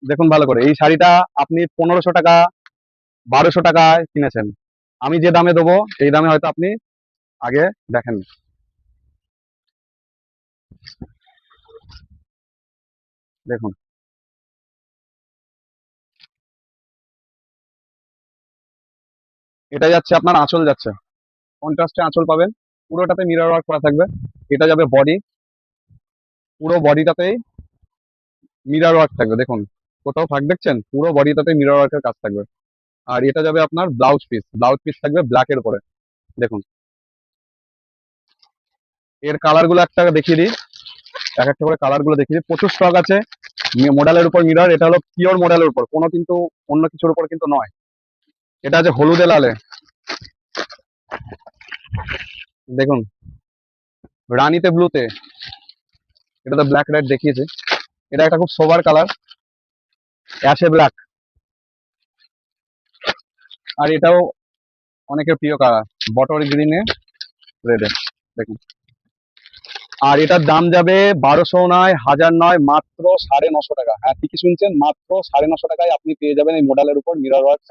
দেখুন ভালো করে, এই শাড়িটা আপনি 1500 টাকা 1200 টাকায় কিনেছেন, আমি যে দামে দেবো এই দামে হয়তো আপনি আগে দেখেন। দেখুন, এটা যাচ্ছে আপনার আঁচল যাচ্ছে, কন্ট্রাস্টে আঁচল পাবেন, পুরোটাতে মিরর ওয়ার্ক করা থাকবে। এটা যাবে বডি, পুরো বডিটাতেই মিরর ওয়ার্ক থাকবে। দেখুন কোথাও ফাঁক দেখছেন, পুরো বডিটাতে মিরর ওয়ার্কের কাজ থাকবে। আর এটা যাবে আপনার ব্লাউজ পিস, ব্লাউজ পিস থাকবে ব্ল্যাকের উপরে। দেখুন এর কালার গুলো একটা দেখিয়ে দিই, এক একটা করে কালার গুলো দেখিয়ে দিই, প্রচুর স্টক আছে। মডেলের উপর মিরর, এটা হলো পিওর মডেলের উপর, কোনো কিন্তু অন্য কিছুর উপর কিন্তু নয়। এটা আছে হলুদে লালে, দেখুন রানীতে ব্লুতে, এটা তো ব্ল্যাক রেড দেখিয়েছে। এটা একটা খুব সোবার কালার, অ্যাশে ব্ল্যাক। আর এটাও অনেকের প্রিয় কালার, বটল গ্রিনে রেডে। দেখুন, আর এটার দাম যাবে 1200 নয়, 1000 নয়, মাত্র 950 টাকা। হ্যাঁ ঠিকই শুনছেন, মাত্র 950 টাকায় আপনি পেয়ে যাবেন এই মডেলের উপর মিরর ওয়ার্ক শার্ট।